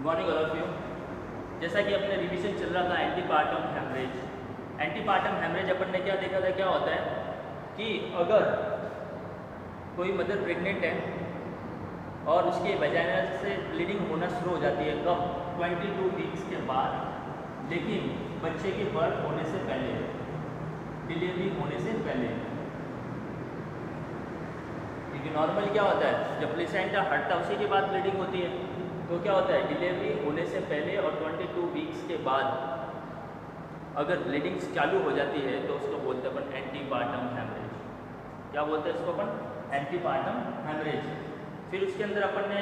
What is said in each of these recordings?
Morning all of you. जैसा कि अपने रिवीजन चल रहा था एंटीपार्टम हेमरेज। एंटीपार्टम हेमरेज अपन ने क्या देखा था, क्या होता है कि अगर कोई मदर प्रेग्नेंट है और उसके वजाइना से ब्लीडिंग होना शुरू हो जाती है कब 22 वीक्स के बाद, लेकिन बच्चे के बर्थ होने से पहले, डिलीवरी होने से पहले। क्योंकि नॉर्मल क्या होता है, जब प्लेसेंटा हटता है उसी के बाद ब्लीडिंग होती है, तो क्या होता है डिलीवरी होने से पहले और 22 वीक्स के बाद अगर ब्लीडिंग चालू हो जाती है तो उसको बोलते हैं अपन एंटीपार्टम हेमरेज। क्या बोलते हैं इसको अपन? Antepartum haemorrhage. फिर उसके अंदर अपन ने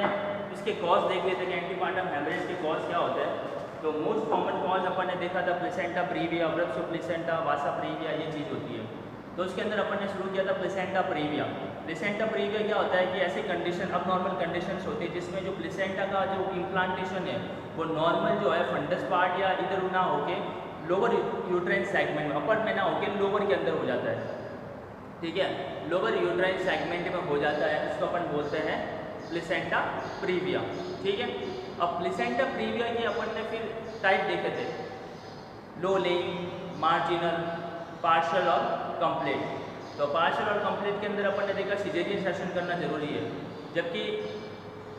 इसके कॉज देख लेते हैं कि एंटीपार्टम हेमरेज के कॉज क्या होते हैं। तो मोस्ट कॉमन कॉज अपन ने देखा था प्लेसेंटा प्रीविया, अब्रप्शो प्लेसेंटा, वासा प्रीविया, ये चीज़ होती है। तो उसके अंदर अपन ने शुरू किया था प्लेसेंटा प्रीविया। प्लेसेंटा प्रीविया क्या होता है कि ऐसी कंडीशन, अब नॉर्मल कंडीशंस होती है जिसमें जो प्लेसेंटा का जो इम्प्लांटेशन है वो नॉर्मल जो है फंडस पार्ट या इधर ना होके लोअर यूट्राइन सेगमेंट में, अपर में ना होके लोअर के अंदर हो जाता है। ठीक है, लोअर यूट्राइन सेगमेंट में हो जाता है, उसको अपन बोलते हैं प्लेसेंटा प्रीविया। ठीक है, अब प्लेसेंटा प्रीविया के अपन ने फिर टाइप देखे थे, लो लेइंग, मार्जिनल, पार्शियल और कंप्लीट। तो पार्शियल और कंप्लीट के अंदर अपन ने देखा सिजेरियन सेक्शन करना जरूरी है, जबकि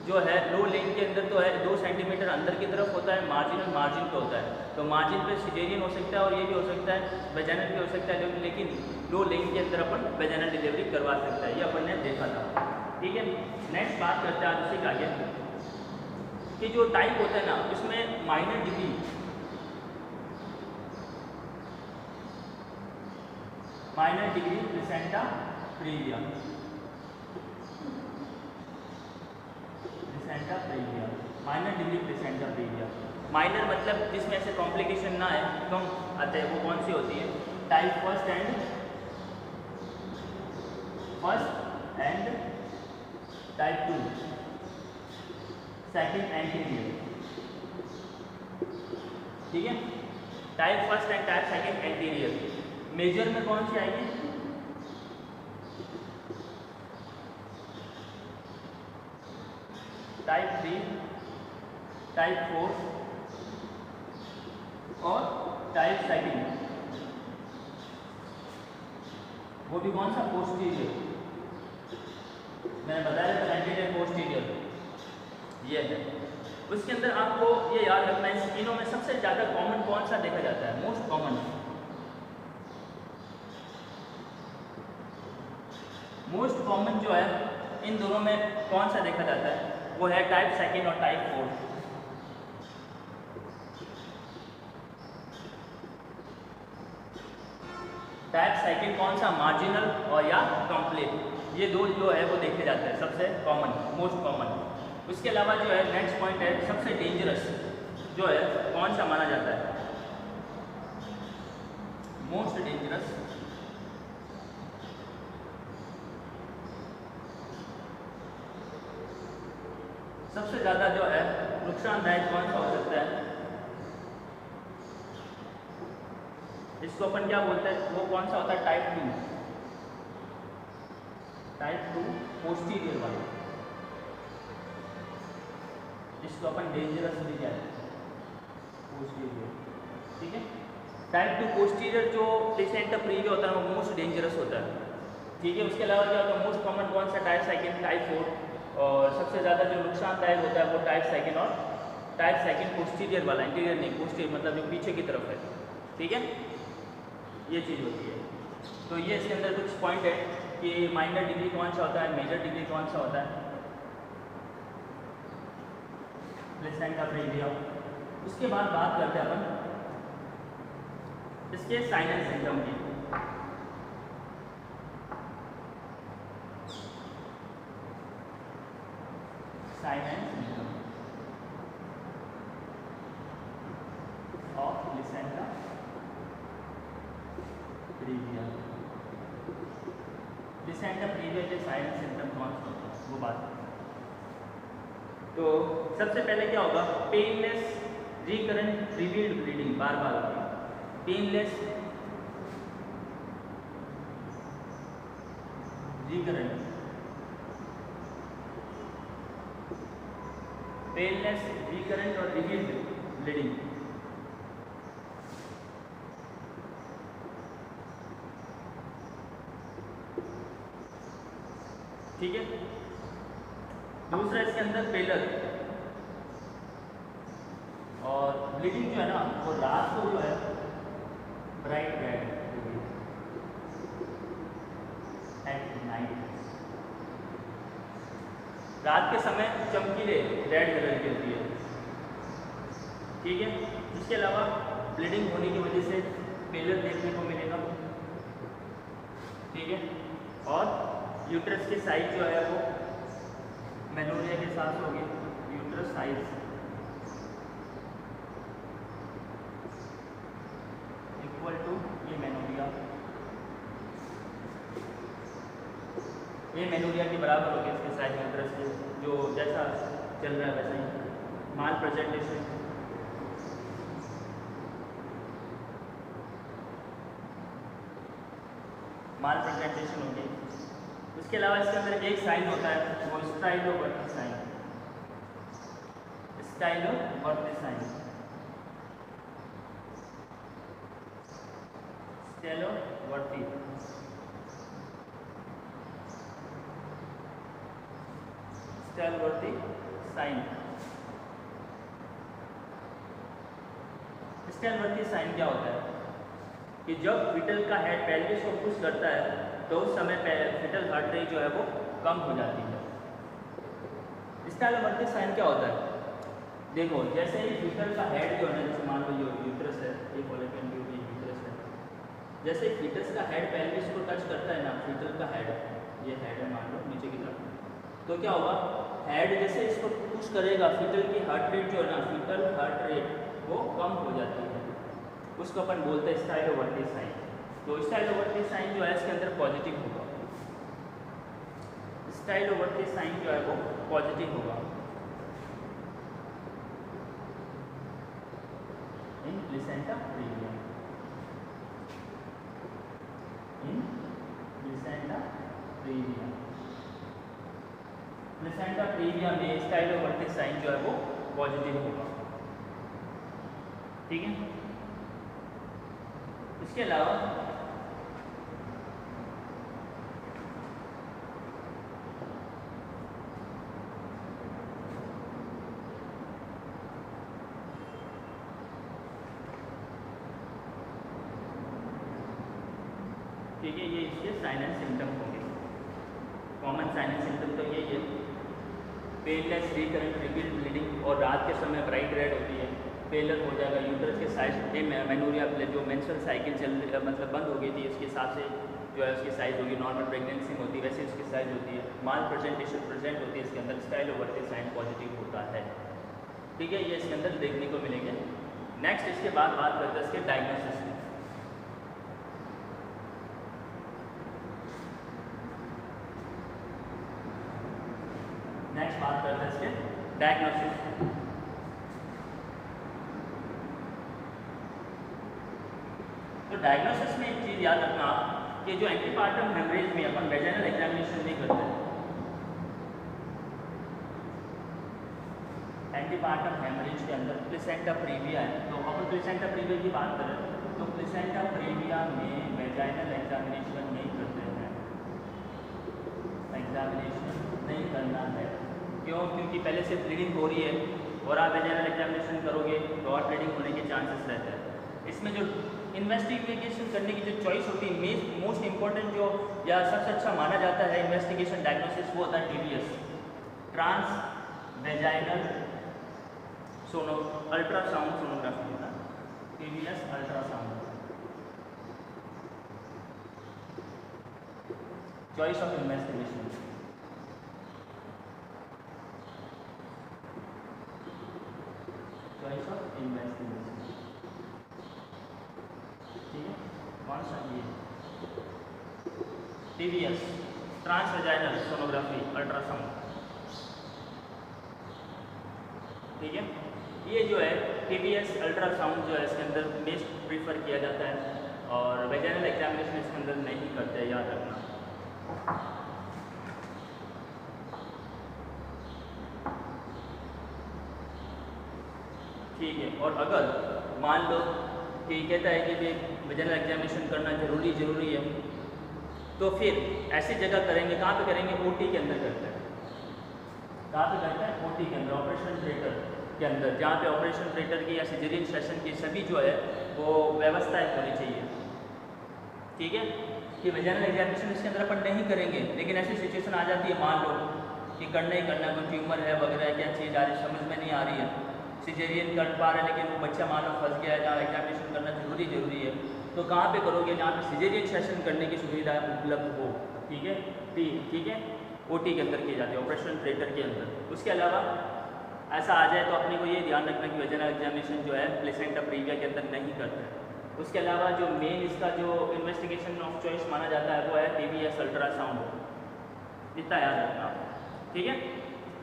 जो है लो लेइंग के अंदर तो है 2 सेंटीमीटर अंदर की तरफ होता है, मार्जिनल मार्जिन पे होता है। तो मार्जिन पे सिजेरियन हो सकता है और ये भी हो सकता है वेजाइनल भी हो सकता है, लेकिन लो लेइंग के अंदर अपन वेजाइनल डिलीवरी करवा सकता है, ये अपन ने देखा था। ठीक है, नेक्स्ट बात करते हैं आज उसी का आगे कि जो टाइप होता है ना उसमें minor degree, minor degree placenta previa, placenta previa, minor degree placenta previa. Minor मतलब जिसमें ऐसे कॉम्प्लिकेशन ना है, कम आते हैं, वो कौन सी होती है? Type first and type 2 second anterior. ठीक है, type first and type second anterior. Major में कौन सी आएगी? टाइप 3, टाइप 4 और टाइप सेकंड, वो भी कौन सा? पोस्टीरियर। मैंने बताया था एंटीरियर पोस्टीरियर, ये है। उसके अंदर आपको ये याद रखना है, इन तीनों में सबसे ज़्यादा कॉमन कौन सा देखा जाता है? मोस्ट कॉमन, मोस्ट कॉमन जो है इन दोनों में कौन सा देखा जाता है? वो है टाइप सेकंड और टाइप 4। टाइप सेकंड कौन सा? मार्जिनल और या कंप्लीट, ये दो जो है वो देखे जाते हैं सबसे कॉमन, मोस्ट कॉमन। उसके अलावा जो है नेक्स्ट पॉइंट है सबसे डेंजरस जो है कौन सा माना जाता है? मोस्ट डेंजरस, सबसे ज़्यादा जो है नुकसानदायक कौन सा हो सकता है? इसको अपन क्या बोलते हैं? वो कौन सा होता है? टाइप 2, टाइप 2 पोस्टीरियर वाला, इसको अपन डेंजरस भी कहते हैं, पोस्टीरियर। ठीक है, टाइप 2 पोस्टीरियर जो प्लेसेंटा प्रीविया होता है वो मोस्ट डेंजरस होता है। ठीक है, उसके अलावा क्या होता है? मोस्ट कॉमन कौन सा? टाइप सेकंड, टाइप 4, और सबसे ज़्यादा जो नुकसानदायक होता है वो टाइप सेकंड और टाइप सेकंड पोस्टीरियर वाला, इंटीरियर नहीं, पोस्टीरियर मतलब जो पीछे की तरफ है। ठीक है, ये चीज़ होती है। तो ये इसके अंदर कुछ पॉइंट है कि माइनर डिग्री कौन सा होता है, मेजर डिग्री कौन सा होता है, प्लेसेंटा प्रीविया। उसके बाद बात करते हैं अपन इसके साइन एंड सिम्टम की। Sign and symptom of placenta previa. Placenta previa के साइन एंड सिम्टम कौन सा होता है वो बात। तो सबसे पहले क्या होगा? पेनलेस रिकरेंट रिवील्ड ब्लीडिंग, बार बार होगी, पेनलेस रिकरेंट पेलनेस, रिकरेंट और रिपीट ब्लीडिंग। ठीक है। दूसरा इसके अंदर पेलर और ब्लीडिंग जो है ना वो रात को जो है ब्राइट रेड एट नाइट, रात के समय चमकीले रेड कलर की होती है। ठीक है। इसके अलावा ब्लीडिंग होने की वजह से पेलर देखने को मिलेगा। ठीक है। और यूट्रस की साइज जो है वो मेनोरिया के साथ होगी। यूट्रस साइज इक्वल टू ये मेनोरिया, ये मेनोरिया के बराबर होगी इसके साइज यूट्रस के, जो जैसा चल रहा है वैसा ही। माल प्रेजेंटेशन, माल प्रेजेंटेशन होगी। इसके अलावा इसके अंदर एक साइन होता है वो स्टाइलोवर्टी साइन, स्टाइलोवर्टी साइन, स्टाइलोवर्टी स्टाइलोवर्टी साइन। स्टाइलोवर्टी साइन क्या होता है कि जब फिटल का हेड पेल्विस को पुश करता है तो उस समय फिटल हार्ट रेट जो है वो कम हो जाती है। स्टाइलोवर्टी साइन क्या होता है? देखो जैसे ही फिटल का हेड जो है ना, जैसे मान लो ये यूट्रस है, ये फॉलोपियन ट्यूब यूट्रस है, जैसे फिटस का हेड पेल्विस को टच करता है ना, फिटल का हेड, ये हेड है मान लो नीचे की तरफ, तो क्या होगा, हेड जैसे इसको पुश करेगा फिटल की हार्ट रेट जो है ना, फिटल हार्ट रेट वो कम हो जाती है। उसको अपन बोलते हैं स्टाइलोवर्टी साइन। तो स्टाइलोवर्टी साइन जो है इसके अंदर पॉजिटिव होगा, स्टाइलोवर्टी साइन जो है वो पॉजिटिव होगा इन प्लेसेंटा प्रीविया, इन प्लेसेंटा प्रीविया। प्लेसेंटा प्रीविया में स्टाइलोवर्टी साइन जो है वो पॉजिटिव होगा। ठीक है। इसके अलावा ठीक है, ये इसके साइन एंड सिम्टम होंगे। कॉमन साइन एंड सिम्टम तो यही है, पेनलेस, रिकरेंट, रिपीट ब्लीडिंग और रात के समय ब्राइट रेड होती है। पेलर हो जाएगा, यूट्रस के साइज मेनोरिया जो मेंस्ट्रुअल साइकिल चल मतलब बंद हो गई थी, उसके हिसाब से जो है उसकी साइज़ होगी, नॉर्मल प्रेगनेंसी होती है वैसे उसकी साइज़ होती है। माल प्रेजेंटेशन प्रेजेंट होती है इसके अंदर, स्टाइलोवर्टी साइन पॉजिटिव होता है। ठीक है, ये इसके अंदर देखने को मिलेंगे। नेक्स्ट इसके बाद बात करते हैं इसके डायग्नोसिस की। नेक्स्ट बात करते हैं इसके डायग्नोसिस। तो डायग्नोसिस में एक चीज़ याद रखना कि जो एंटीपार्टम हेमरेज में अपन वेजाइनल एग्जामिनेशन नहीं करते, एंटीपार्टम हेमरेज के अंदर प्लेसेंटा प्रीविया है, तो अपन प्लेसेंटा प्रीविया की बात करें तो प्लेसेंटा प्रीविया में वेजाइनल एग्जामिनेशन नहीं करते हैं, एग्जामिनेशन नहीं करना है। क्यों? क्योंकि पहले से ब्लीडिंग हो रही है और आप वेजाइनल एग्जामिनेशन करोगे तो और ब्लीडिंग होने के चांसेस रहते हैं। इसमें जो इन्वेस्टिगेशन करने की जो चॉइस होती है, मोस्ट इंपॉर्टेंट जो या सबसे अच्छा माना जाता है इन्वेस्टिगेशन डायग्नोसिस, वो होता है TVS, trans vaginal ultrasound sonography होता है, TVS ultrasound. Choice of investigation, choice of investigation. ठीक है, कौन सा? ये TVS trans vaginal sonography ultrasound. ठीक है, ये जो है TVS अल्ट्रासाउंड जो है इसके अंदर बेस्ट प्रीफर किया जाता है और वेजाइनल एग्जामिनेशन इसके अंदर नहीं करते हैं, याद रखना। ठीक है। और अगर मान लो कि कहता है कि भाई वजाइनल एग्जामिनेशन करना ज़रूरी है, तो फिर ऐसी जगह करेंगे, कहाँ पे करेंगे? ओटी के अंदर करते हैं। कहाँ पे करते हैं? ओटी के अंदर, ऑपरेशन थिएटर के अंदर, जहाँ पे ऑपरेशन थिएटर की या सिजेरियन सेशन की सभी जो है वो व्यवस्थाएं होनी चाहिए। ठीक है, कि वजाइनल एग्जामिनेशन इसके अंदर अपन नहीं करेंगे, लेकिन ऐसी सिचुएशन आ जाती है, मान लो कि करना ही करना, कोई ट्यूमर है वगैरह, क्या चीज़ आ रही समझ में नहीं आ रही है, सिजेरियन कर पा रहे हैं लेकिन वो बच्चा मान लो फंस गया है, जहाँ एग्जामिनेशन करना ज़रूरी है, तो कहाँ पे करोगे? जहाँ पे सिजेरियन सेशन करने की सुविधा उपलब्ध हो। ठीक है, ठीक है, ओटी के अंदर की जाती है, ऑपरेशन थिएटर के अंदर। उसके अलावा ऐसा आ जाए तो अपने को ये ध्यान रखना कि वजाइनल एग्जामिनेशन जो है प्लेसेंटा प्रीविया के अंदर नहीं करते हैं। उसके अलावा जो मेन इसका जो इन्वेस्टिगेशन ऑफ चॉइस माना जाता है वो है TVS अल्ट्रासाउंड। इतना याद रखना आप। ठीक है,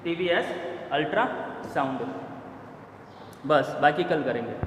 TVS अल्ट्रासाउंड। बस बाकी कल करेंगे।